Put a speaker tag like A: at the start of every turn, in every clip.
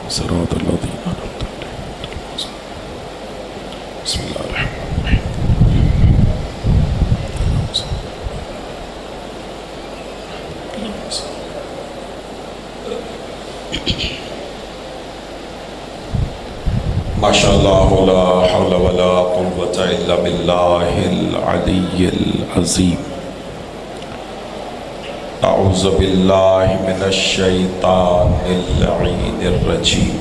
A: صراط الذين أنعمت عليهم. بسم الله الرحمن الرحيم. ما شاء الله لا حول ولا قوة إلا بالله العلي العظيم. أعوذ بالله من الشيطان اللعين الرجيم.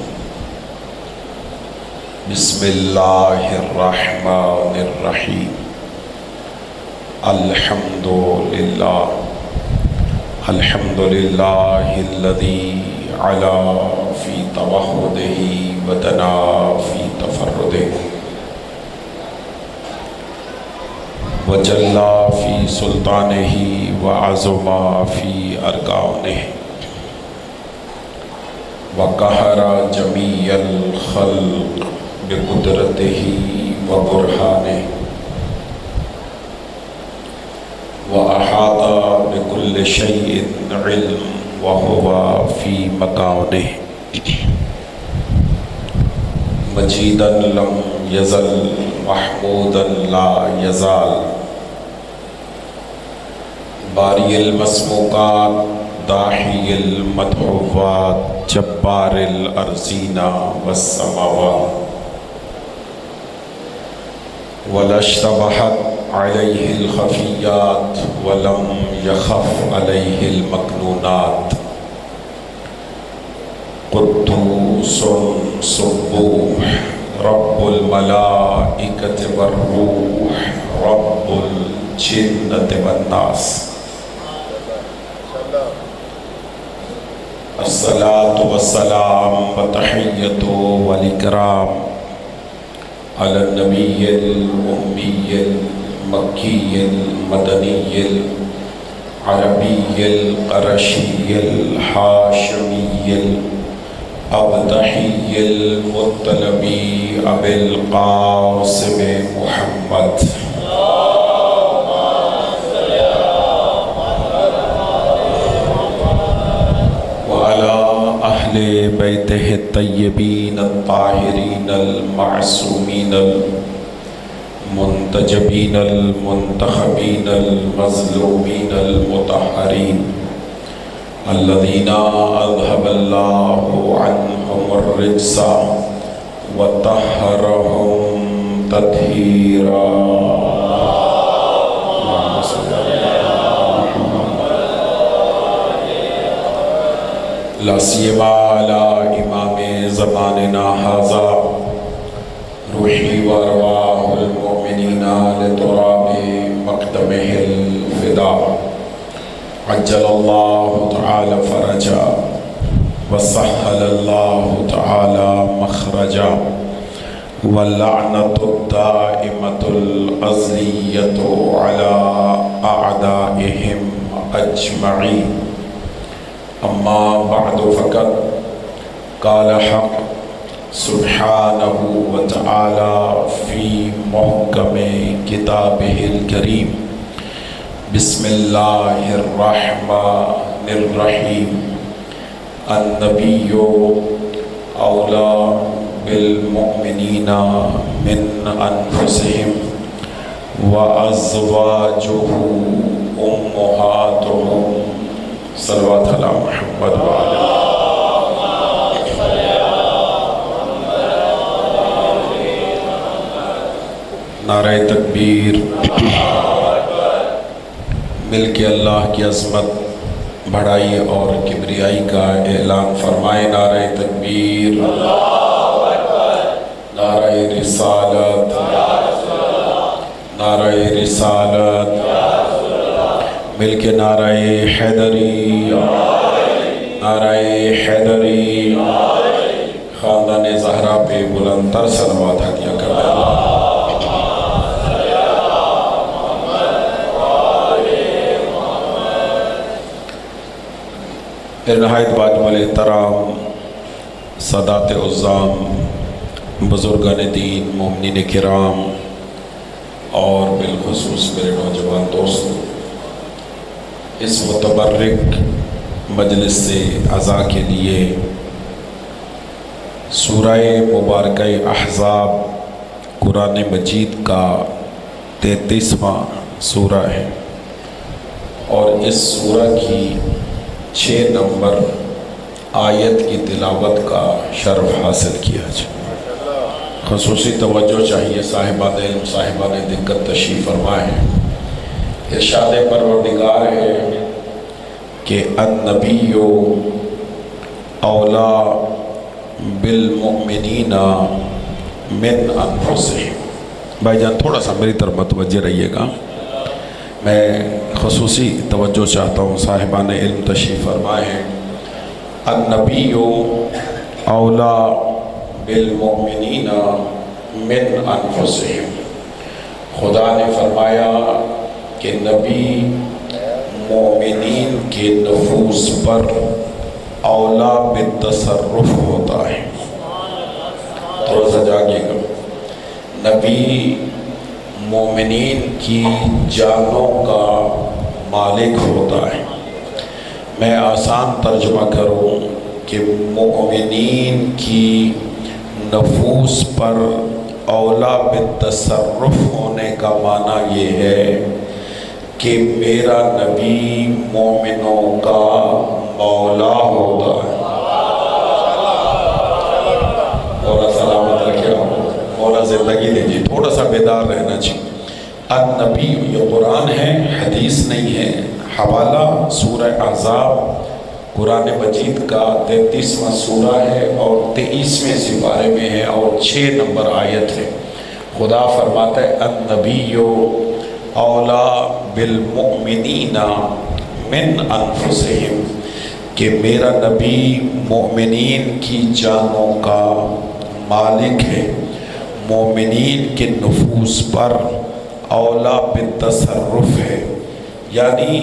A: بسم الله الرحمن الرحيم. الحمد لله الذي علا في توحده ودنا في تفرده وجل في سلطانه وعظم في أركانه وقهر جميع الخلق بقدرته وبرهانه وأحاط بكل شيء علم وهو في مكانه مجيدا لم يزل محمودا لا يزال باري المسموقات داحي المدحوات جبار الأرضين والسماوات ولا اشتبهت عليه الخفيات ولم يخف عليه المكنونات قدوس سبوح رب الملائكة والروح رب الجنة والناس الصلاة والسلام وتحية والإكرام على النبي الأمي المكي المدني العربي القرشي الحاشمي الأبدحي المطلبي أبي القاسم محمد وعلى أهل بيته الطيبين الطاهرين المعصومين المنتجبين المنتخبين المظلومين المطهرين الذين أذهب الله عنهم الرجس وطهرهم تطهيرا. لا سيما على إمام زماننا هذا روحي وأرواح المؤمنين لتراب مقدمه الفداء عجل الله تعالى فرجا وسهل الله تعالى مخرجا واللعنة الدائمة الأزلية على أعدائهم أجمعين. أما بعد فقد قال حق سبحانه وتعالى في محكم كتابه الكريم بسم الله الرحمن الرحيم. النبي أولى بالمؤمنين من أنفسهم وأزواجه أمهاتهم صلوات على محمد وعلى نعرہ تکبیر. مل کے اللہ کی عظمت بڑائی اور کبریائی کا اعلان فرمائے. نعرہ تکبیر، نعرہ رسالت، نعرہ رسالت. مل کے نعرہ حیدری، نعرہ حیدری. خاندان زہرا پہ بلند تر صلوات ہدیہ کر دیں. نہایت واجب الاحترام سادات عظام، بزرگان دین، مومنین کرام اور بالخصوص میرے نوجوان دوستوں، اس متبرک مجلس سے اعضاء کے لیے سورہ مبارکہ احزاب قرآن مجید کا 33واں سورہ ہے، اور اس سورہ کی 6 نمبر آیت کی تلاوت کا شرف حاصل کیا جائے۔ خصوصی توجہ چاہیے صاحبان علم، صاحبان دقت تشریف فرما ہے۔ ارشاد پروردگار ہے کہ النبی اولا بالمؤمنین من انفسہم۔ بھائی جان تھوڑا سا میری طرف متوجہ رہیے گا، میں خصوصی توجہ چاہتا ہوں، صاحبان علم تشریف فرما ہے۔ النبی اولا بالمؤمنین من انفسہم، خدا نے فرمایا کہ نبی مومنین کے نفوس پر اولا بالتصرف ہوتا ہے۔ تھوڑا سا جاگیے گا، نبی مومنین کی جانوں کا مالک ہوتا ہے۔ میں آسان ترجمہ کروں کہ مومنین کی نفوس پر اولا بالتصرف ہونے کا معنی یہ ہے کہ میرا نبی مومنوں کا مولا ہوتا ہے۔ مولا سلامت رکھے، مولا زندگی دے جی، تھوڑا سا بیدار رہنا چاہیے۔ النبی، یہ قرآن ہے، حدیث نہیں ہے، حوالہ سورہ احزاب قرآن مجید کا 33واں سورہ ہے اور 23ویں سپارے میں ہے اور 6 نمبر آیت ہے۔ خدا فرماتا ہے النبی اولا بالمؤمنین من انفسہم، کہ میرا نبی مومنین کی جانوں کا مالک ہے، مومنین کے نفوس پر اولا بالتصرف ہے، یعنی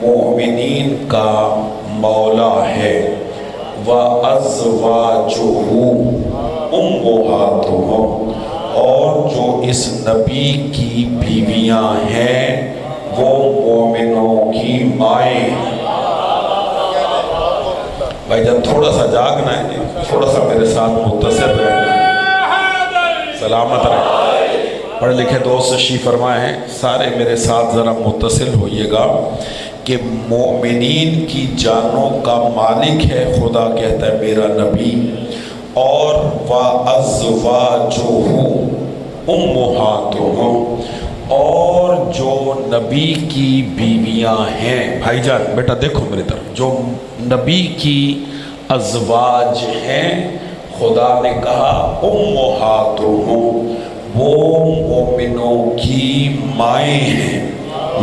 A: مومنین کا مولا ہے۔ وَأَزْوَاجُهُ أُمُّهَاتُهُمْ، اور جو اس نبی کی بیویاں ہیں وہ مومنوں کی مائیں ہیں۔ بھائی جان تھوڑا سا جاگنا ہے، تھوڑا سا میرے ساتھ متصل رہنا، سلامت رہنا۔ پڑھے لکھے دوست تشریف فرمائے ہیں، سارے میرے ساتھ ذرا متصل ہوئیے گا کہ مومنین کی جانوں کا مالک ہے خدا، کہتا ہے میرا نبی، اور وَأَزْوَاجُهُ أُمُّهَاتُهُمْ، اور جو نبی کی بیویاں ہیں۔ بھائی جان بیٹا دیکھو میری طرف، جو نبی کی ازواج ہیں، خدا نے کہا أُمُّهَاتُهُمْ، وہ مومنوں کی مائیں ہیں۔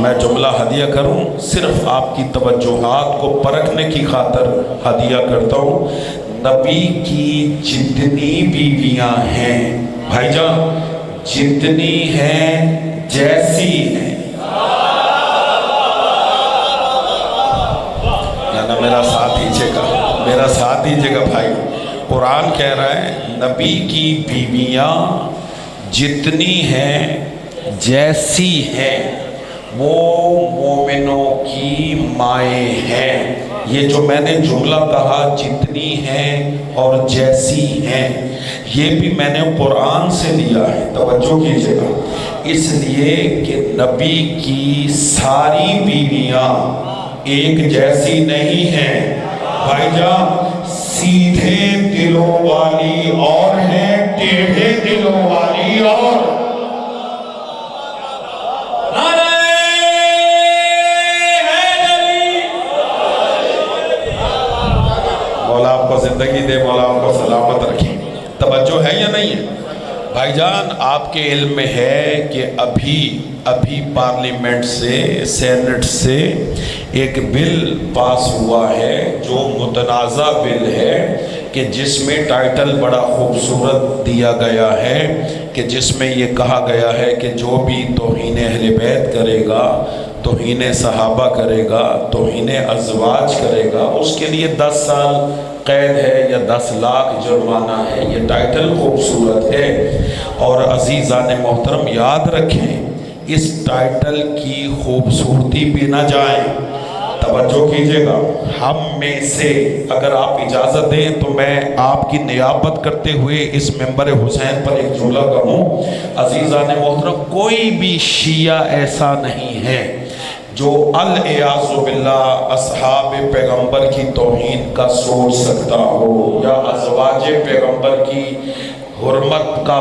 A: میں جملہ ہدیہ کروں، صرف آپ کی توجہات کو پرکھنے کی خاطر ہدیہ کرتا ہوں۔ نبی کی جتنی بیویاں ہیں، بھائی جان جتنی ہیں جیسی ہیں، نا میرا ساتھ دیجیے گا، میرا ساتھ دیجیے گا بھائی۔ قرآن کہہ رہا ہے نبی کی بیویاں جتنی ہیں جیسی ہیں، وہ مومنوں کی مائیں ہیں۔ یہ جو میں نے جملہ کہا جتنی ہیں اور جیسی ہیں، یہ بھی میں نے قرآن سے لیا ہے، توجہ کیجئے گا، اس لیے کہ نبی کی ساری بیویاں ایک جیسی نہیں ہیں۔ بھائی جان سیدھے دلوں والی اور ہیں، ٹیڑھے دلوں والی اور۔ مولا آپ کو زندگی دے، مولا آپ کو سلامت رکھے۔ توجہ ہے یا نہیں ہے؟ بھائی جان آپ کے علم میں ہے کہ ابھی پارلیمنٹ سے، سینٹ سے ایک بل پاس ہوا ہے جو متنازع بل ہے، کہ جس میں ٹائٹل بڑا خوبصورت دیا گیا ہے، کہ جس میں یہ کہا گیا ہے کہ جو بھی توہین اہل بیت کرے گا، توہین صحابہ کرے گا، توہین ازواج کرے گا، اس کے لیے 10 سال قید ہے یا 10 لاکھ جرمانہ ہے۔ یہ ٹائٹل خوبصورت ہے، اور عزیزان محترم یاد رکھیں اس ٹائٹل کی خوبصورتی پہ نہ جائیں. توجہ کیجئے گا. ہم میں سے اگر آپ اجازت دیں تو میں آپ کی نیابت کرتے ہوئے اس منبر حسین پر ایک جملہ کہوں. عزیزان محترم، کوئی بھی شیعہ ایسا نہیں ہے جو العیاذ باللہ اصحاب پیغمبر کی توہین کا سوچ سکتا ہو، یا ازواج پیغمبر کی حرمت کا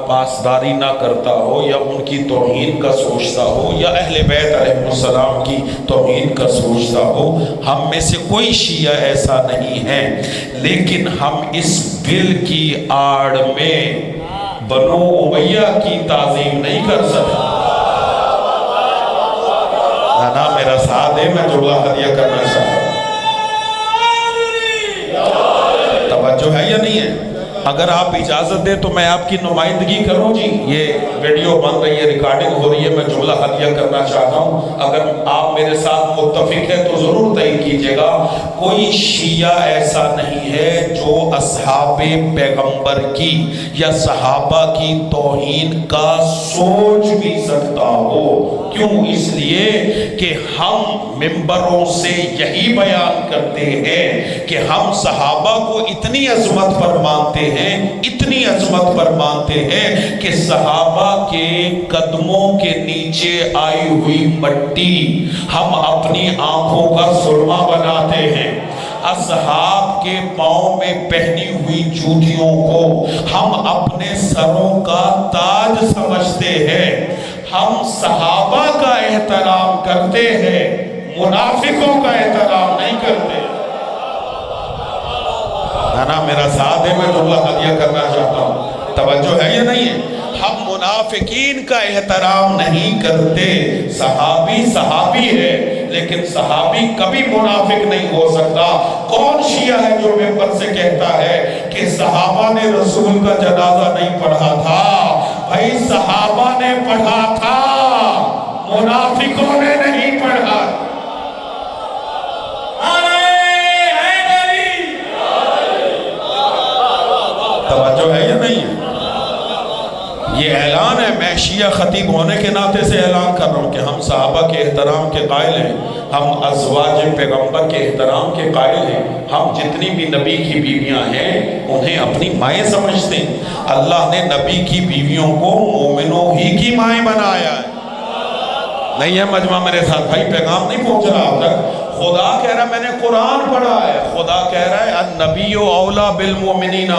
A: پاسداری نہ کرتا ہو، یا ان کی توہین کا سوچتا ہو، یا اہل بیت علیہ السلام کی توہین کا سوچتا ہو. ہم میں سے کوئی شیعہ ایسا نہیں ہے، لیکن ہم اس بل کی آڑ میں بنو امیہ کی تعظیم نہیں کر سکتے. نا میرا ساتھ ہے، میں جملہ ہدیہ کرنا چاہتا ہوں. توجہ ہے یا نہیں ہے؟ اگر آپ اجازت دیں تو میں آپ کی نمائندگی کروں. جی یہ ویڈیو بن رہی ہے، ریکارڈنگ ہو رہی ہے، میں جملہ ہدیہ کرنا چاہتا ہوں. اگر آپ میرے ساتھ متفق ہیں تو ضرور تعین کیجئے گا. کوئی شیعہ ایسا نہیں ہے جو اصحاب پیغمبر کی یا صحابہ کی توہین کا سوچ بھی سکتا ہو. کیوں؟ اس لیے کہ ہم ممبروں سے یہی بیان کرتے ہیں کہ ہم صحابہ کو اتنی عظمت پر مانتے ہیں، اتنی عظمت پر مانتے ہیں کہ صحابہ کے قدموں کے نیچے آئی ہوئی مٹی ہم اپنی آنکھوں کا سرما بناتے ہیں. اصحاب کے پاؤں میں پہنی ہوئی جوتیوں کو ہم اپنے سروں کا تاج سمجھتے ہیں. ہم صحابہ کا احترام کرتے ہیں، منافقوں کا احترام نہیں کرتے. نا میرا ساتھ ہے، میں جملہ ہدیہ کرنا چاہتا ہوں. توجہ ہے یا نہیں ہے؟ ہم منافقین کا احترام نہیں کرتے. صحابی ہے، لیکن صحابی کبھی منافق نہیں ہو سکتا. کون شیعہ ہے جو ممبر سے کہتا ہے کہ صحابہ نے رسول کا جنازہ نہیں پڑھا تھا؟ بھائی صحابہ نے پڑھا تھا، منافقوں نے نہیں پڑھا. توجہ ہے یا نہیں ہے؟ یہ اعلان ہے، میں شیعہ خطیب ہونے کے ناطے سے اعلان کر رہا ہوں کہ ہم صحابہ کے احترام کے قائل ہیں، ہم ازواج پیغمبر کے احترام کے قائل ہیں. ہم جتنی بھی نبی کی بیویاں ہیں انہیں اپنی مائیں سمجھتے ہیں. اللہ نے نبی کی بیویوں کو مومنوں ہی کی مائیں بنایا ہے. نہیں ہے مجمع میرے ساتھ؟ بھائی پیغام نہیں پہنچ رہا اب تک. خدا کہہ رہا ہے، میں نے قرآن پڑھا ہے، خدا کہہ رہا ہے النبی اولا بالمؤمنین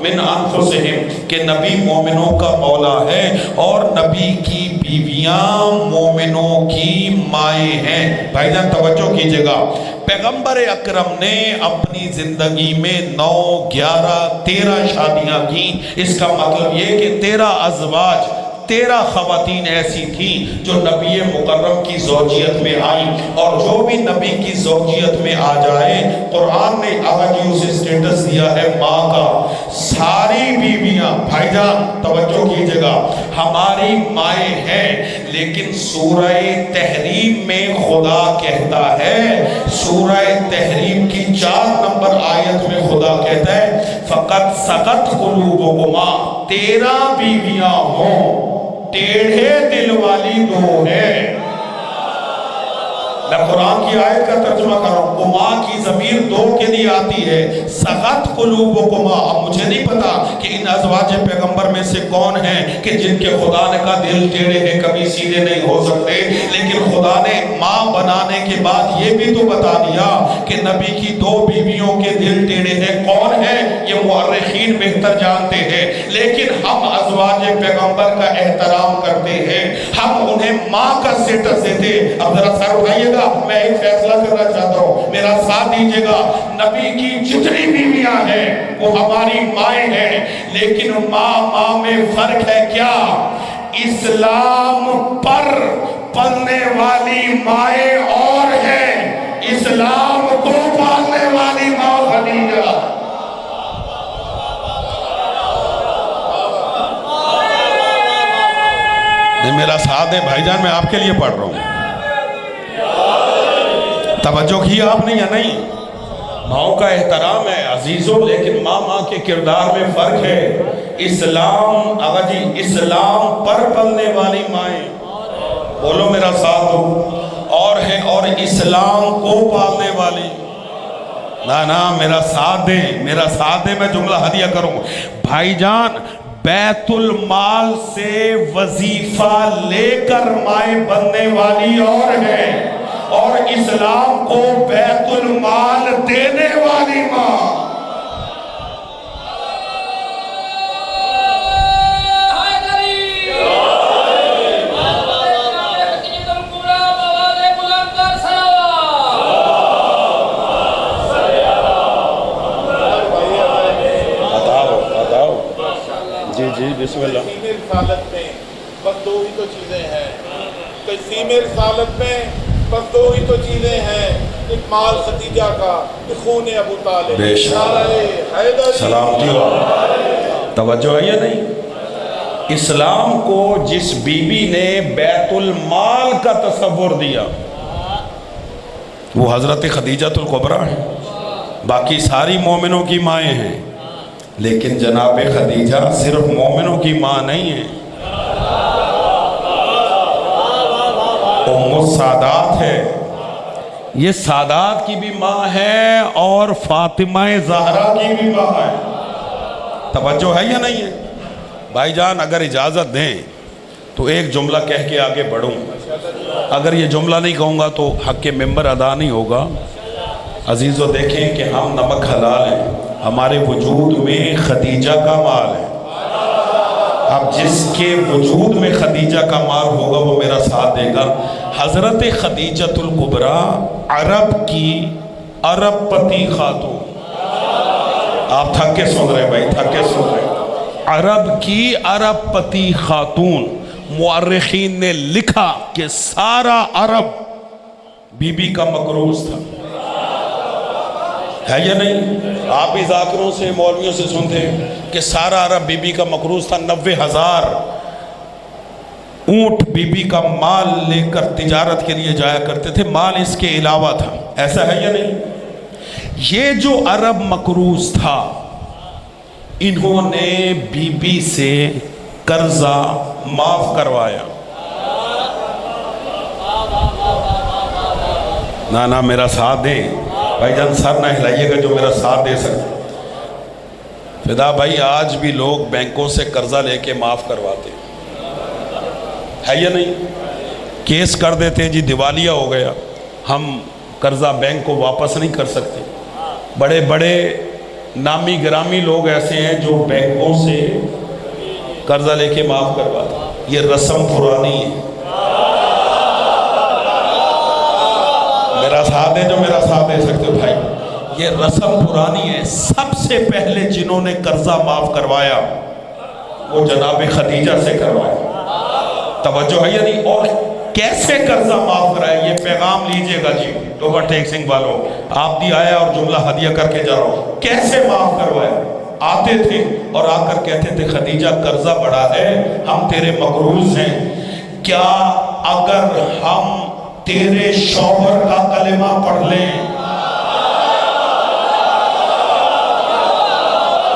A: من انفسہم، کہ نبی مومنوں کا مولا ہے اور نبی کی بیویاں مومنوں کی مائیں ہیں. بھائی جان توجہ کیجئے گا. پیغمبر اکرم نے اپنی زندگی میں 9، 11، 13 شادیاں کی. اس کا مطلب یہ کہ 13 ازواج، 13 خواتین ایسی تھیں جو نبی مکرم کی زوجیت میں آئیں. اور جو بھی نبی کی زوجیت میں آ جائے، قرآن نے آج اسے سٹیٹس دیا ہے ماں کا. ساری بیویاں، بھائی جان توجہ کیجئے گا، ہماری مائیں ہیں. لیکن سورہ تحریم میں خدا کہتا ہے، سورہ تحریم کی 4 نمبر آیت میں خدا کہتا ہے فقط سقط قلوبکما، 13 بیویاں ہوں، ٹیڑھے دل والی 2 ہیں. میں قرآن کی آیت کا ترجمہ کر رہا ہوں. قما کی ضمیر 2 کے لیے آتی ہے. سقط قلوبکما. اب مجھے نہیں پتا کہ ان ازواج پیغمبر میں سے کون ہیں کہ جن کے خدا نے کہا دل ٹیڑھے ہیں، کبھی سیدھے نہیں ہو سکتے. لیکن خدا نے ماں بنانے کے بعد یہ بھی تو بتا دیا کہ نبی کی 2 بیویوں کے دل ٹیڑھے ہیں. کون ہیں یہ مورخین بہتر جانتے ہیں. لیکن ہم ازواج پیغمبر کا احترام کرتے ہیں، ہم انہیں ماں کا سٹیٹس دیتے. اب ذرا سر اٹھائیے گا، میں ایک فیصلہ کرنا چاہتا ہوں، میرا ساتھ دیجئے گا. نبی کی جتنی بیویاں ہیں وہ ہماری مائیں ہیں. لیکن ماں میں فرق ہے کیا؟ اسلام پر پلنے والی مائیں اور ہیں، اسلام کو پالنے والی ماں خدیجہ. نہیں میرا ساتھ ہے بھائی جان، میں آپ کے لیے پڑھ رہا ہوں. توجہ کی آپ نے یا نہیں؟ ماں کا احترام ہے عزیزوں، لیکن ماں کے کردار میں فرق ہے. اسلام آقا جی، اسلام پر پلنے والی مائیں بولو میرا ساتھ دو، اور ہے اور اسلام کو پالنے والی، نا میرا ساتھ دیں، میرا ساتھ دیں، میں جملہ ہدیہ کروں۔ بھائی جان بیت المال سے وظیفہ لے کر مائیں بننے والی اور ہے، اور اسلام کو بیت المال دینے والی ماں۔ جی بسم اللہ۔ تقسیم رسالت میں بس دو ہی تو چیزیں ہیں، تقسیم رسالت میں بس دو ہی تو چیزیں ہیں، ایک مال ختیجہ کا، ایک خون ابو طالب۔ بے شک، سلامتی ہو، توجہ ہے یا نہیں؟ اسلام کو جس بی بی نے بیت المال کا تصور دیا وہ حضرت خدیجہ الکبریٰ ہے، باقی ساری مومنوں کی مائیں ہیں، لیکن جناب خدیجہ صرف مومنوں کی ماں نہیں ہے، ام السادات ہے، یہ سادات کی بھی ماں ہے اور فاطمہ زہرا کی بھی ماں ہے۔ توجہ ہے یا نہیں ہے؟ بھائی جان اگر اجازت دیں تو ایک جملہ کہہ کے آگے بڑھوں، اگر یہ جملہ نہیں کہوں گا تو حق ممبر ادا نہیں ہوگا۔ عزیزو دیکھیں کہ ہم نمک حلال ہیں، ہمارے وجود میں خدیجہ کا مال ہے، اب جس کے وجود میں خدیجہ کا مال ہوگا وہ میرا ساتھ دے گا۔ حضرت خدیجہ الکبریٰ عرب کی عرب پتی خاتون، آپ تھک کے سن رہے بھائی، تھک کے سن رہے، عرب کی عرب پتی خاتون، مورخین نے لکھا کہ سارا عرب بی بی کا مقروض تھا، ہے یا نہیں؟ آپ بھی ذاکروں سے مولویوں سے سنتے ہیں کہ سارا عرب بی بی کا مقروض تھا، 90,000 اونٹ بی بی کا مال لے کر تجارت کے لیے جایا کرتے تھے، مال اس کے علاوہ تھا، ایسا ہے یا نہیں؟ یہ جو عرب مقروض تھا انہوں نے بی بی سے قرضہ معاف کروایا۔ نا میرا ساتھ دیں بھائی جان، سر نہ ہلائیے گا جو میرا ساتھ دے سکتے۔ فدا بھائی آج بھی لوگ بینکوں سے قرضہ لے کے معاف کرواتے ہے یا نہیں؟ کیس کر دیتے جی دیوالیہ ہو گیا، ہم قرضہ بینک کو واپس نہیں کر سکتے۔ بڑے بڑے نامی گرامی لوگ ایسے ہیں جو بینکوں سے قرضہ لے کے معاف کرواتے، یہ رسم پرانی ہے۔ میرا ساتھ دے جو میرا ساتھ دے سکتے ہو بھائی، یہ رسم پرانی ہے۔ سب سے پہلے جنہوں نے قرضہ معاف کروایا وہ جناب خدیجہ سے کروایا، توجہ ہے یا نہیں؟ اور کیسے قرضہ معاف کرائے یہ پیغام لیجئے گا جی، ٹوبہ ٹیک سنگھ والوں، آپ بھی آیا اور جملہ ہدیہ کر کے جا رہا ہوں۔ کیسے معاف کروایا؟ آتے تھے اور آ کر کہتے تھے خدیجہ قرضہ بڑا ہے، ہم تیرے مقروض ہیں، کیا اگر ہم تیرے شوہر کا کلمہ پڑھ لیں؟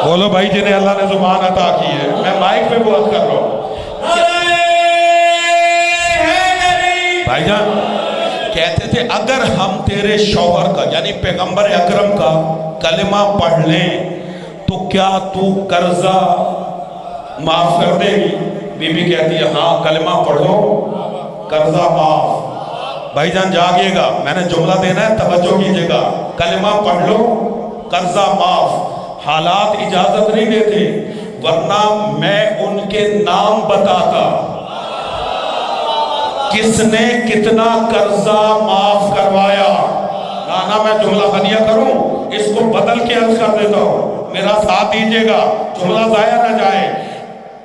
A: بولو بھائی جنہیں اللہ نے زبان عطا کی ہے، میں مائک پہ بات کر رہا ہوں۔ بھائی جان کہتے تھے اگر ہم تیرے شوہر کا یعنی پیغمبر اکرم کا کلمہ پڑھ لیں تو کیا تو قرضہ معاف کر دے گی؟ بی بی کہتی ہے ہاں کلمہ پڑھو قرضہ معاف۔ بھائی جان جاگیے گا، میں نے جملہ دینا ہے، توجہ کیجئے گا، کلمہ پڑھ لو قرضہ معاف۔ حالات اجازت نہیں دیتے ورنہ میں ان کے نام بتاتا، کس نے کتنا قرضہ معاف کروایا۔ نانا میں جملہ ہدیہ کروں، اس کو بدل کے عرض کر دیتا ہوں، میرا ساتھ دیجئے گا، جملہ ضائع نہ جائے۔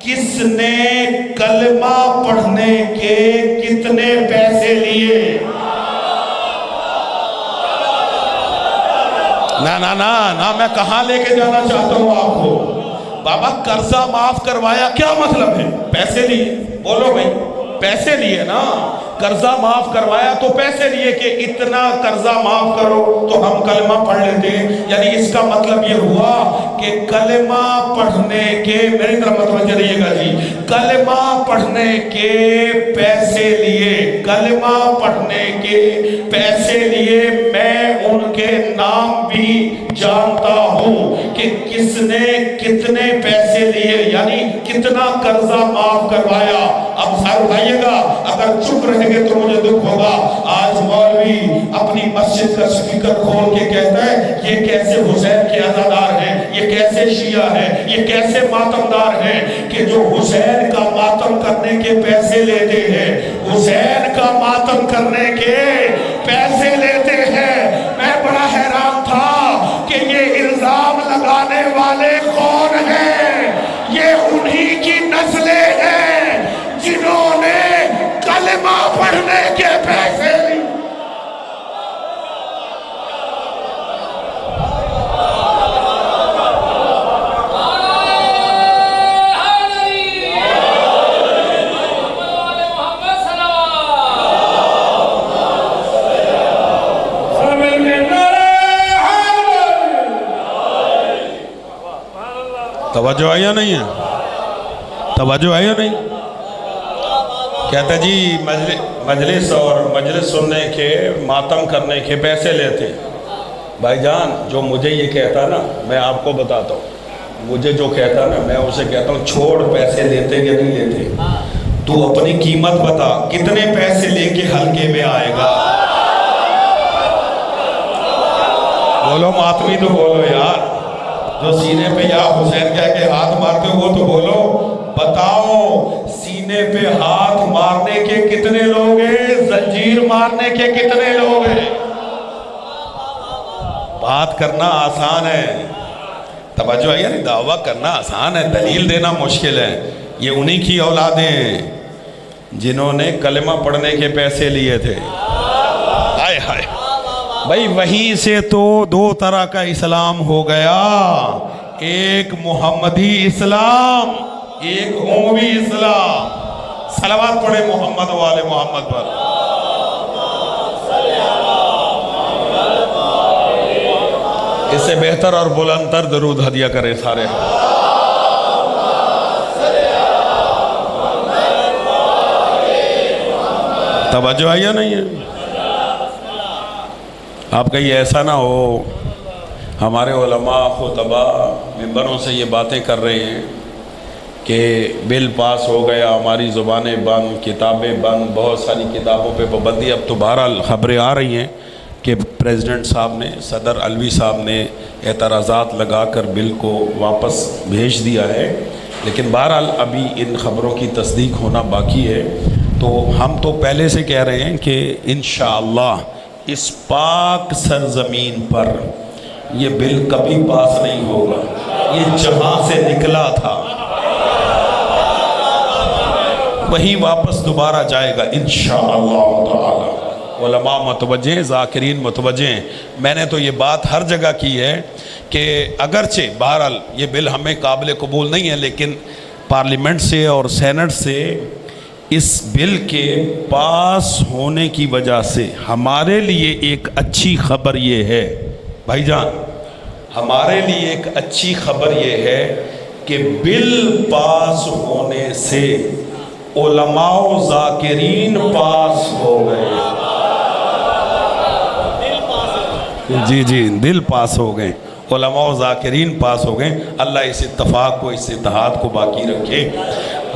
A: کس نے کلمہ پڑھنے کے کتنے پیسے لیے؟ نا میں کہاں لے کے جانا چاہتا ہوں آپ کو؟ بابا قرضہ معاف کروایا کیا مطلب ہے؟ پیسے لیے، بولو بھائی پیسے لیے نا، قرضہ معاف کروایا تو پیسے لیے کہ اتنا قرضہ معاف کرو تو ہم کلمہ پڑھ لیتے ہیں، یعنی اس کا مطلب یہ ہوا کہ کلمہ پڑھنے کے، میری طرف متوجہ رہیے گا جی، کلمہ پڑھنے کے پیسے لیے کلمہ پڑھنے کے پیسے لیے، میں ان کے نام بھی جانتا ہوں کہ کس نے کتنے پیسے لیے، یعنی کتنا قرضہ معاف کروایا۔ اب سر اٹھائیے گا، اگر چپ رہیں گے تو مجھے دکھ ہوگا۔ آج مولوی اپنی مسجد کا سپیکر کھول کے کہتا ہے یہ کیسے حسین کے عزادار ہیں، یہ کیسے شیعہ ہیں، یہ کیسے ماتمدار ہیں کہ جو حسین کا ماتم کرنے کے پیسے لیتے ہیں، حسین کا ماتم کرنے کے پیسے لیتے ہیں۔ میں بڑا حیران تھا کہ یہ الزام لگانے والے کون ہیں؟ یہ انہی کی نسلیں ہیں جنہوں نے کلمہ پڑھنے کے پیسے لی۔ توجہ ہے یا نہیں ہے؟ توجہ ہے یا نہیں؟ کہتا جی مجلس اور مجلس سننے کے ماتم کرنے کے پیسے لیتے۔ بھائی جان جو مجھے یہ کہتا نا، میں آپ کو بتاتا ہوں، مجھے جو کہتا نا میں اسے کہتا ہوں چھوڑ پیسے لیتے کہ نہیں لیتے، تو اپنی قیمت بتا، کتنے پیسے لے کے حلقے میں آئے گا؟ بولو ماتمی تو بولو یار، جو سینے پہ یا حسین کہہ کے ہاتھ مارتے ہو وہ تو بولو۔ بتاؤ سینے پہ ہاتھ مارنے کے کتنے لوگ ہیں، زنجیر مارنے کے کتنے لوگ ہیں؟ بات کرنا آسان ہے، توجہ ہے، یعنی دعویٰ کرنا آسان ہے، دلیل دینا مشکل ہے۔ یہ انہی کی اولادیں ہیں جنہوں نے کلمہ پڑھنے کے پیسے لیے تھے۔ ہائے ہائے بھائی، وہیں سے تو دو طرح کا اسلام ہو گیا، ایک محمدی اسلام، ایک اموی اسلام۔ صلوات پڑھے محمد و آل محمد پر۔ اس سے بہتر اور بلندتر درود ہدیہ کریں سارے۔ توجہ ہے یا نہیں ہے؟ آپ کہیں ایسا نہ ہو ہمارے علماء خطباء ممبروں سے یہ باتیں کر رہے ہیں کہ بل پاس ہو گیا، ہماری زبانیں بند، کتابیں بند، بہت ساری کتابوں پہ پابندی۔ اب تو بہرحال خبریں آ رہی ہیں کہ پریزیڈنٹ صاحب نے، صدر علوی صاحب نے اعتراضات لگا کر بل کو واپس بھیج دیا ہے، لیکن بہرحال ابھی ان خبروں کی تصدیق ہونا باقی ہے۔ تو ہم تو پہلے سے کہہ رہے ہیں کہ انشاءاللہ اس پاک سرزمین پر یہ بل کبھی پاس نہیں ہوگا، یہ جہاں سے نکلا تھا وہی واپس دوبارہ جائے گا انشاءاللہ تعالی۔ علماء متوجہ ہیں، ذاکرین متوجہ ہیں۔ میں نے تو یہ بات ہر جگہ کی ہے کہ اگرچہ بہرحال یہ بل ہمیں قابل قبول نہیں ہے، لیکن پارلیمنٹ سے اور سینٹ سے اس بل کے پاس ہونے کی وجہ سے ہمارے لیے ایک اچھی خبر یہ ہے، بھائی جان ہمارے لیے ایک اچھی خبر یہ ہے کہ بل پاس ہونے سے علماء و ذاکرین پاس ہو گئے۔ جی دل پاس ہو گئے، علماء و ذاکرین پاس ہو گئے۔ اللہ اس اتفاق کو، اس اتحاد کو باقی رکھے۔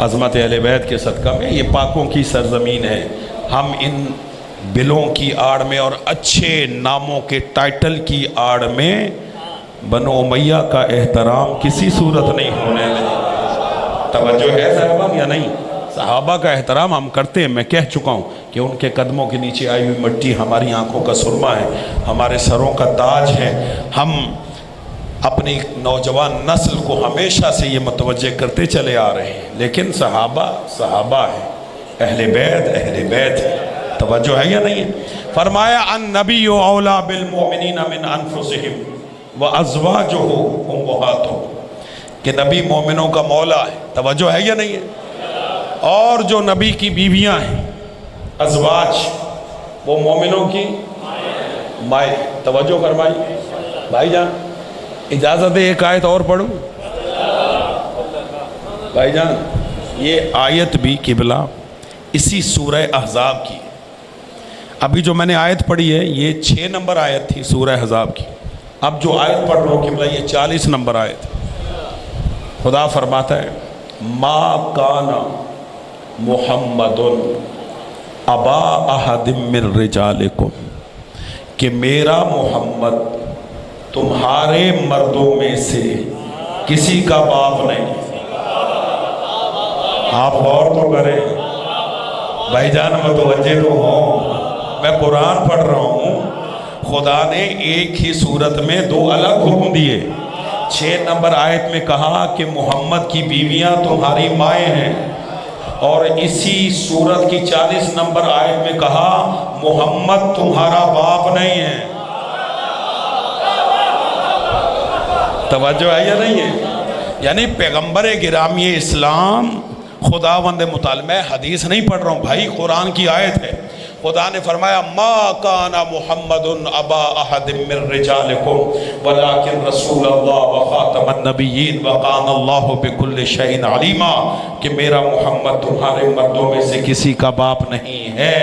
A: عظمت اہل بیت کے صدقہ میں یہ پاکوں کی سرزمین ہے۔ ہم ان بلوں کی آڑ میں اور اچھے ناموں کے ٹائٹل کی آڑ میں بنو امیہ کا احترام کسی صورت نہیں ہونے دیں۔ توجہ ہے صاحبہ یا نہیں؟ صحابہ کا احترام ہم کرتے ہیں، میں کہہ چکا ہوں کہ ان کے قدموں کے نیچے آئی ہوئی مٹی ہماری آنکھوں کا سرما ہے، ہمارے سروں کا تاج ہے۔ ہم اپنی نوجوان نسل کو ہمیشہ سے یہ متوجہ کرتے چلے آ رہے ہیں، لیکن صحابہ صحابہ ہے، اہل بیت ہے۔ توجہ ہے یا نہیں ہے؟ فرمایا النبی اولا بالمؤمنین من انفسہم وازواجہ امہاتہم، کہ نبی مومنوں کا مولا ہے۔ توجہ ہے یا نہیں ہے؟ اور جو نبی کی بیویاں ہیں ازواج، وہ مومنوں کی مائیں۔ توجہ فرمائی بھائی جان، اجازت ہے ایک آیت اور پڑھوں بھائی جان؟ یہ آیت بھی قبلہ اسی سورہ احزاب کی، ابھی جو میں نے آیت پڑھی ہے یہ 6 نمبر آیت تھی سورہ احزاب کی. اب جو آیت پڑھ رہا ہوں قبلہ یہ 40 نمبر آیت. خدا فرماتا ہے ما کان محمد ابا احد من رجالکم، کہ میرا محمد تمہارے مردوں میں سے کسی کا باپ نہیں. آپ غور تو کریں بھائی جان، متوجہ تو ہوں، میں قرآن پڑھ رہا ہوں. خدا نے ایک ہی صورت میں 2 الگ حکم دیے. 6 نمبر آیت میں کہا کہ محمد کی بیویاں تمہاری مائیں ہیں، اور اسی صورت کی 40 نمبر آیت میں کہا محمد تمہارا باپ نہیں ہے. توجہ ہے یا نہیں ہے؟ یعنی پیغمبر گرامی اسلام خداوند متعال، میں حدیث نہیں پڑھ رہا ہوں بھائی، قرآن کی آیت ہے. خدا نے فرمایا ما کان محمد ابا احد من رجالکم ولکن رسول اللہ وخاتم النبیین وکان اللہ بکل شیء علیما، کہ میرا محمد تمہارے مردوں میں سے کسی کا باپ نہیں ہے،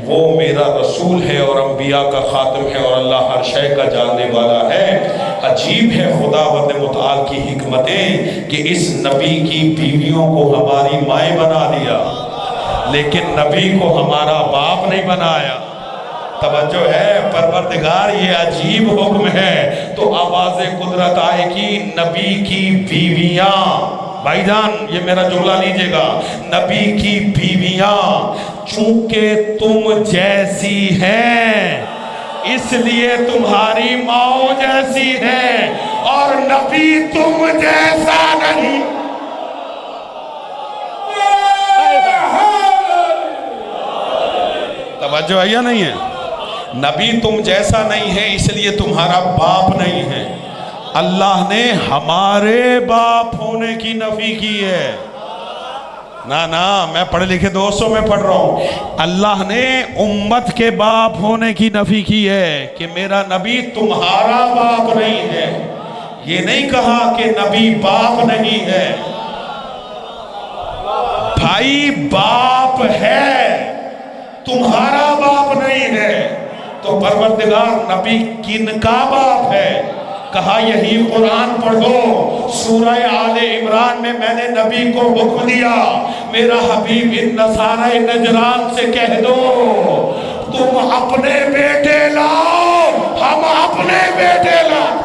A: وہ میرا رسول ہے اور انبیاء کا خاتم ہے اور اللہ ہر شے کا جاننے والا ہے. عجیب ہے خداوند متعال کی حکمتیں کہ اس نبی کی بیویوں کو ہماری مائیں بنا دیا، لیکن نبی کو ہمارا باپ نہیں بنایا. توجہ ہے پروردگار، یہ عجیب حکم ہے. تو آواز قدرت آئے گی نبی کی بیویاں. بھائی جان یہ میرا جملہ لیجئے گا، نبی کی بیویاں چونکہ تم جیسی ہیں اس لیے تمہاری ماں جیسی ہیں، اور نبی تم جیسا نہیں. توجہ ہے یا نہیں ہے؟ نبی تم جیسا نہیں ہے اس لیے تمہارا باپ نہیں ہے. اللہ نے ہمارے باپ ہونے کی نفی کی ہے. نا میں پڑھے لکھے دوستوں میں پڑھ رہا ہوں. اللہ نے امت کے باپ ہونے کی نفی کی ہے کہ میرا نبی تمہارا باپ نہیں ہے. یہ نہیں کہا کہ نبی باپ نہیں ہے. بھائی باپ ہے، تمہارا باپ نہیں ہے. تو پروردگار نبی کن کا باپ ہے؟ کہا یہی قرآن پڑھ دو. سورہ آل عمران میں نے نبی کو حکم دیا میرا حبیب ان نصارہ نجران سے کہہ دو تم اپنے بیٹے لاؤ، ہم اپنے بیٹے لاؤ.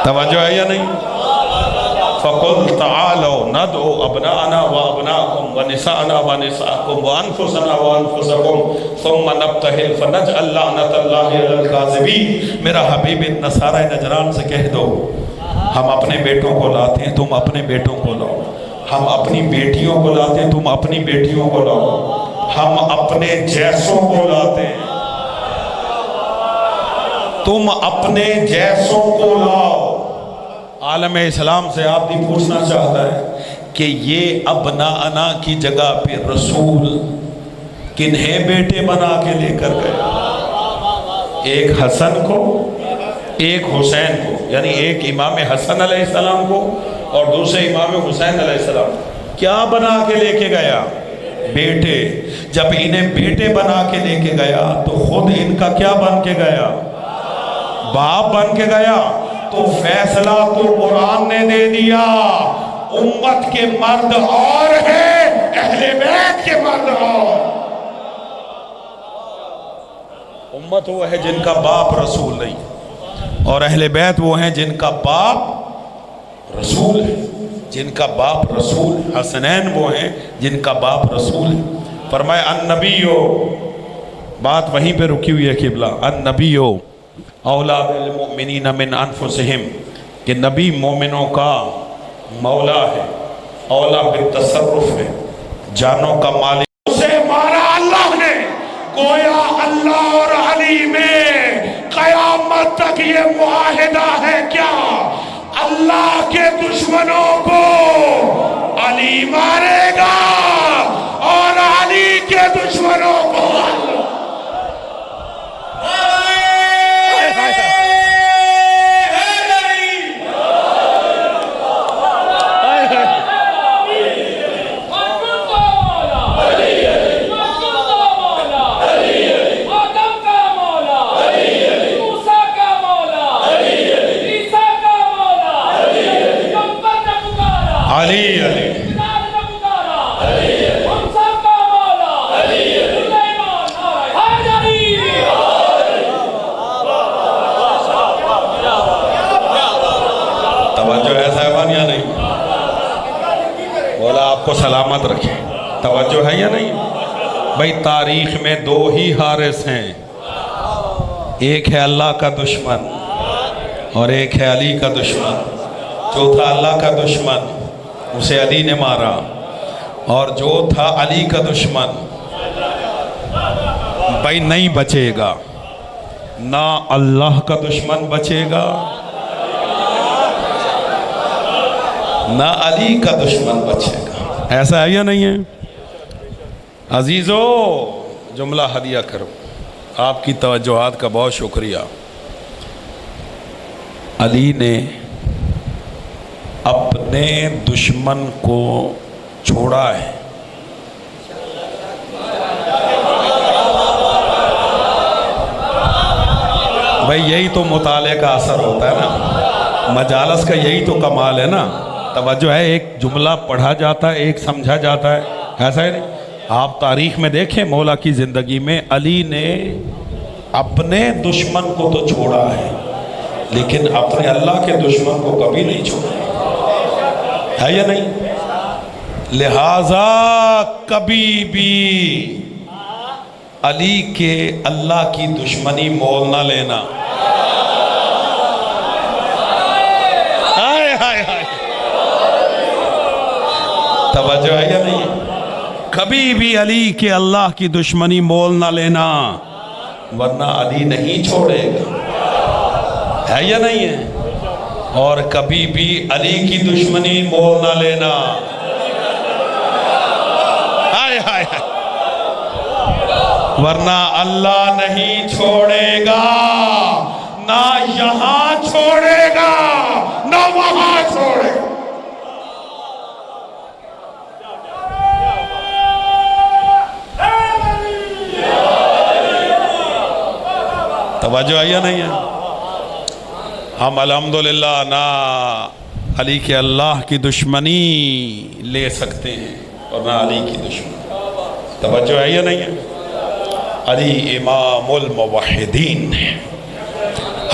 A: توجہ ہے یا نہیں؟ فَقُلْ تَعَالَوْا نَدْعُ أَبْنَاءَنَا وَأَبْنَاءَكُمْ وَنِسَاءَنَا وَنِسَاءَكُمْ وَأَنفُسَنَا وَأَنفُسَكُمْ ثُمَّ نَبْتَهِلْ فَنَجْعَلْ لَعْنَةَ اللَّهِ عَلَى الْكَاذِبِينَ. میرا حبیب نصارہ نجران سے کہہ دو ہم اپنے بیٹوں کو لاتے ہیں، تم اپنے بیٹوں کو لاؤ. ہم اپنی بیٹیوں کو لاتے ہیں، تم اپنی بیٹیوں کو لاؤ. ہم اپنے جیسوں کو لاتے ہیں، تم اپنے جیسوں کو لاؤ. عالم اسلام سے آپ بھی پوچھنا چاہتا ہے کہ یہ ابناءنا کی جگہ پہ رسول کنہیں بیٹے بنا کے لے کر گئے؟ ایک حسن کو، ایک حسین کو، یعنی ایک امام حسن علیہ السلام کو اور دوسرے امام حسین علیہ السلام. کیا بنا کے لے کے گیا؟ بیٹے. جب انہیں بیٹے بنا کے لے کے گیا تو خود ان کا کیا بن کے گیا؟ باپ بن کے گیا. تو فیصلہ تو قرآن نے دے دیا، امت کے مرد اور ہیں، اہل بیت کے مرد اور. امت وہ ہے جن کا باپ رسول نہیں، اور اہل بیت وہ ہیں جن کا باپ رسول ہے. جن کا باپ رسول، حسنین وہ ہیں جن کا باپ رسول ہے. فرمایا النبیو، بات وہیں پہ رکی ہوئی ہے قبلہ، النبیو اولا بالمؤمنین من انفسہم، کہ نبی مومنوں کا مولا ہے، اولا بالتصرف ہے، جانوں کا مالک. اسے مارا اللہ نے. گویا اللہ اور علی میں قیامت تک یہ معاہدہ ہے کیا؟ اللہ کے دشمنوں کو علی مارے گا اور علی کے دشمنوں کو علی علی توجہ ہے صاحبان یا نہیں؟ مولا آپ کو سلامت رکھے. توجہ ہے یا نہیں؟ بھئی تاریخ میں دو ہی حارث ہیں، ایک ہے اللہ کا دشمن اور ایک ہے علی کا دشمن. جو تھا اللہ کا دشمن اسے علی نے مارا، اور جو تھا علی کا دشمن بھئی نہیں بچے گا. نہ اللہ کا دشمن بچے گا نہ علی کا دشمن بچے گا. ایسا ہے یا نہیں ہے؟ عزیزو جملہ ہدیہ کرو. آپ کی توجہات کا بہت شکریہ. علی نے اپنے دشمن کو چھوڑا ہے. بھئی یہی تو مطالعے کا اثر ہوتا ہے نا، مجالس کا یہی تو کمال ہے نا. توجہ ہے، ایک جملہ پڑھا جاتا ہے، ایک سمجھا جاتا ہے. ایسا ہے نہیں؟ آپ تاریخ میں دیکھیں مولا کی زندگی میں علی نے اپنے دشمن کو تو چھوڑا ہے لیکن اپنے اللہ کے دشمن کو کبھی نہیں چھوڑا ہے یا نہیں؟ لہذا کبھی بھی علی کے اللہ کی دشمنی مول نہ لینا. توجہ ہے یا نہیں؟ کبھی بھی علی کے اللہ کی دشمنی مول نہ لینا، ورنہ علی نہیں چھوڑے گا. ہے یا نہیں ہے؟ اور کبھی بھی علی کی دشمنی مول نہ لینا. ہائے ہائے ہائے، ورنہ اللہ نہیں چھوڑے گا، نہ یہاں چھوڑے گا نہ وہاں چھوڑے گا. توجہ ہے یا نہیں ہے؟ ہم الحمدللہ نہ علی کے اللہ کی دشمنی لے سکتے ہیں اور نہ علی کی دشمنی. توجہ ہے یا نہیں ہے؟ علی امام الموحدین ہے.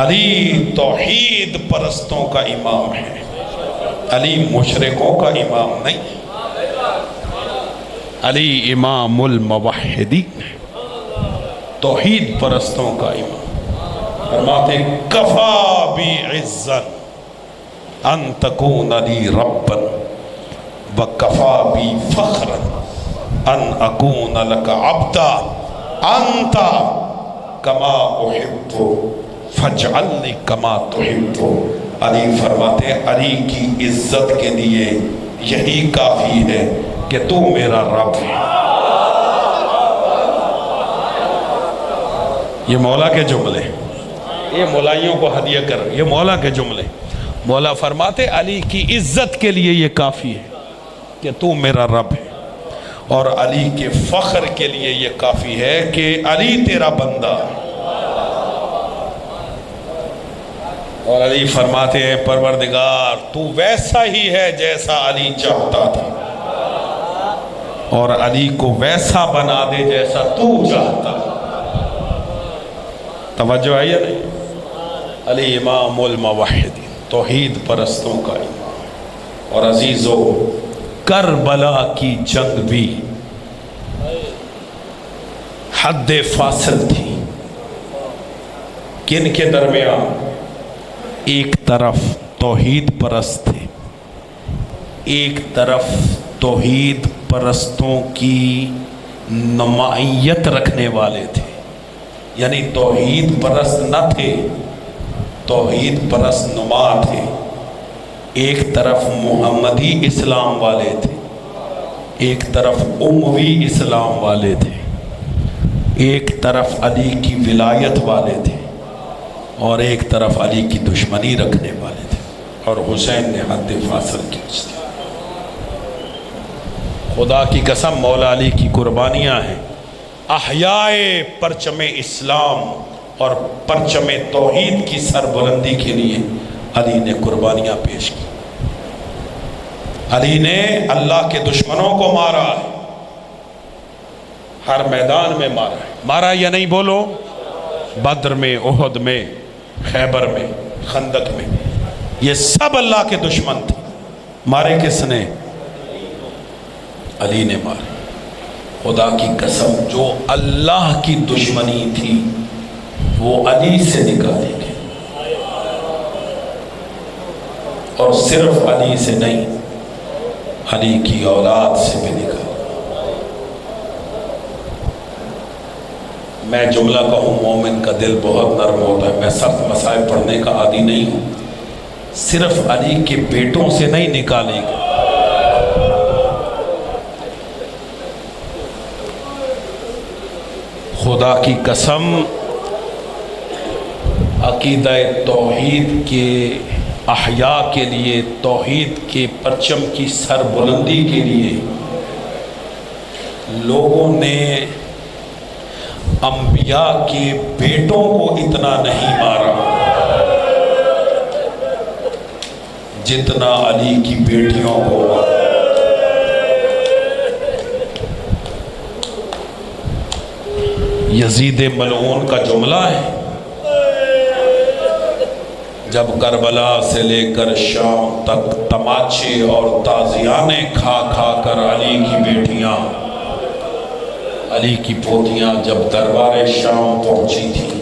A: علی توحید پرستوں کا امام ہے. علی مشرکوں کا امام نہیں. علی امام الموحدین ہے، توحید پرستوں کا امام. فرماتے کفا بی عزت ان تکون لی ربا وکفا بی فخرا ان اکون لک عبدا انت کما احب فاجعلنی کما تحب. علی فرماتے علی کی عزت کے لیے یہی کافی ہے کہ تو میرا رب ہے. یہ مولا کے جملے، یہ مولائیوں کو ہدیہ کر، یہ مولا کے جملے. مولا فرماتے علی کی عزت کے لیے یہ کافی ہے کہ تو میرا رب ہے، اور علی کے فخر کے لیے یہ کافی ہے کہ علی تیرا بندہ. اور علی فرماتے ہیں پروردگار تو ویسا ہی ہے جیسا علی چاہتا تھا، اور علی کو ویسا بنا دے جیسا تو چاہتا. توجہ ہے یا نہیں؟ علی امام الموحدین، توحید پرستوں کا امام. اور عزیزو کربلا کی جنگ بھی حد فاصل تھی. کن کے درمیان؟ ایک طرف توحید پرست تھے، ایک طرف توحید پرستوں کی نمائیت رکھنے والے تھے. یعنی توحید پرست نہ تھے، توحید پرست نما تھے. ایک طرف محمدی اسلام والے تھے، ایک طرف اموی اسلام والے تھے، ایک طرف علی کی ولایت والے تھے، اور ایک طرف علی کی دشمنی رکھنے والے تھے. اور حسین نے حد فاصل کھینچ دی. خدا کی قسم مولا علی کی قربانیاں ہیں. احیائے پرچم اسلام اور پرچم توحید کی سربلندی کے لیے علی نے قربانیاں پیش کی. علی نے اللہ کے دشمنوں کو مارا ہے، ہر میدان میں مارا ہے، مارا یا نہیں بولو؟ بدر میں، احد میں، خیبر میں، خندق میں، یہ سب اللہ کے دشمن تھے، مارے کس نے؟ علی نے مارے۔ خدا کی قسم جو اللہ کی دشمنی تھی وہ علی سے نکالی گئی، اور صرف علی سے نہیں، علی کی اولاد سے بھی نکالی۔ میں جملہ کہوں، مومن کا دل بہت نرم ہوتا ہے، میں سخت مسائل پڑھنے کا عادی نہیں ہوں، صرف علی کے بیٹوں سے نہیں نکالے گا۔ خدا کی قسم عقیدہ توحید کے احیاء کے لیے، توحید کے پرچم کی سر بلندی کے لیے لوگوں نے انبیاء کے بیٹوں کو اتنا نہیں مارا جتنا علی کی بیٹیوں کو مارا۔ یزید ملعون کا جملہ ہے، جب کربلا سے لے کر شام تک تماچے اور تازیانے کھا کھا کر علی کی بیٹیاں، علی کی پوتیاں جب دربار شام پہنچی تھی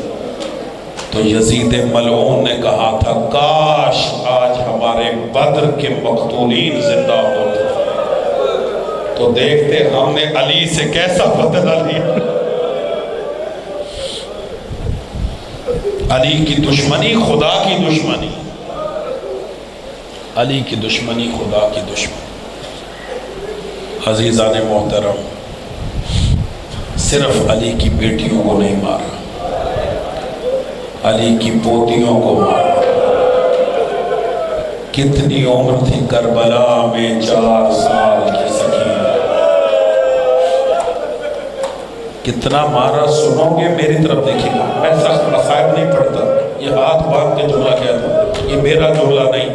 A: تو یزید ملعون نے کہا تھا کاش آج ہمارے بدر کے مقتولین زندہ ہوتے تو دیکھتے ہم نے علی سے کیسا بدلہ لیا۔ علی کی دشمنی خدا کی دشمنی، علی کی دشمنی خدا کی دشمنی۔ عزیزان محترم، صرف علی کی بیٹیوں کو نہیں مارا، علی کی پوتیوں کو مارا۔ کتنی عمر تھی کربلا میں 4 سال کی سکینہ، کتنا مارا سنو گے، میری طرف دیکھیں گا، میں سخت مصائب نہیں پڑھتا، یہ ہاتھ باندھ کے جملہ کہتا، یہ میرا جملہ نہیں،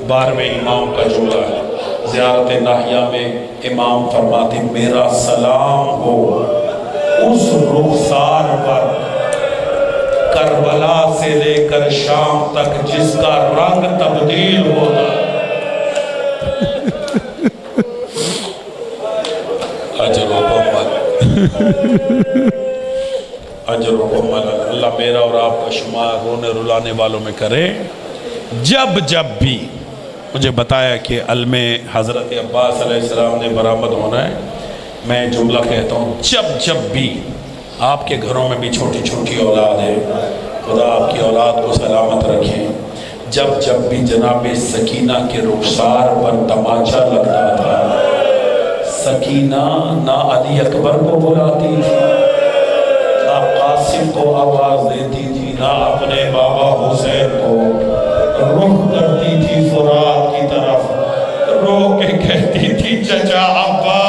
A: 12ویں امام کا جملہ ہے۔ زیارت ناہیہ میں امام فرماتے میرا سلام ہو اس رخسار پر کربلا سے لے کر شام تک جس کا رنگ تبدیل ہوتا۔ اجر و عمل، اجر و عمل اللہ میرا اور آپ کا شمار رونے رلانے والوں میں کرے۔ جب جب بھی مجھے بتایا کہ علم حضرت عباس علیہ السلام نے برآمد ہونا ہے، میں جملہ کہتا ہوں جب جب بھی آپ کے گھروں میں بھی چھوٹی چھوٹی اولاد ہے، خدا آپ کی اولاد کو سلامت رکھے، جب جب بھی جناب سکینہ کے رخسار پر تماچا لگتا تھا، سکینہ نہ علی اکبر کو بلاتی تھی، نہ قاسم کو آواز دیتی تھی، نہ اپنے بابا حسین کو، رخ کرتی تھی فرات کی طرف، رو کے کہتی تھی چچا عباس۔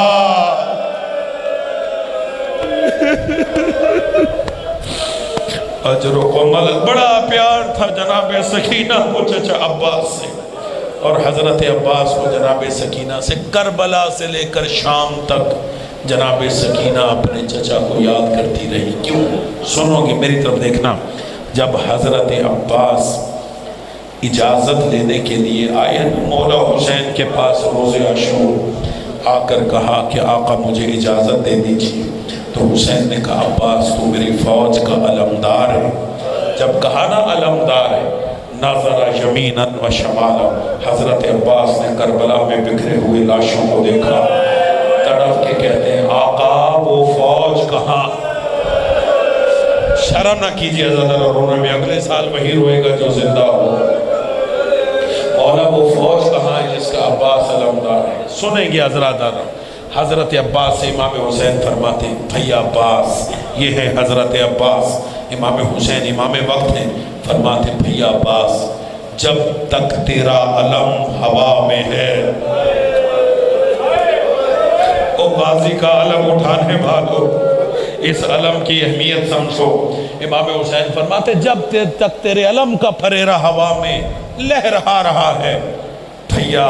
A: اجر و عمل، بڑا پیار تھا جناب سکینہ کو چچا عباس سے، اور حضرت عباس کو جناب سکینہ سے۔ کربلا سے لے کر شام تک جناب سکینہ اپنے چچا کو یاد کرتی رہی۔ کیوں؟ سنو گے، میری طرف دیکھنا۔ جب حضرت عباس اجازت لینے کے لیے آئے مولا حسین کے پاس روز عاشور، آ کر کہا کہ آقا مجھے اجازت دے دیجیے، تو حسین نے کہا عباس تو میری فوج کا علمدار ہے۔ جب کہا نا علمدار ہے، نظر یمیناً و شمالا، حضرت عباس نے کربلا میں بکھرے ہوئے لاشوں کو دیکھا، تڑپ کے کہتے ہیں آقا وہ فوج کہاں؟ شرم نہ کیجئے زیادہ رونے میں، اگلے سال وہی روئے گا جو زندہ ہو۔ مولا وہ فوج کہاں ہے جس کا عباس علمدار ہے؟ سنیں گے حضرات۔ حضرت عباس سے امام حسین فرماتے ہیں بھیا عباس، یہ ہے حضرت عباس، امام حسین امام وقت ہیں، فرماتے ہیں بھیا عباس جب تک تیرا علم ہوا میں ہے، او غازی کا علم اٹھانے والو، اس علم کی اہمیت سمجھو۔ امام حسین فرماتے جب تک تیرے علم کا پھریرا ہوا میں لہرا رہا ہے، بھیا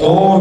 A: 2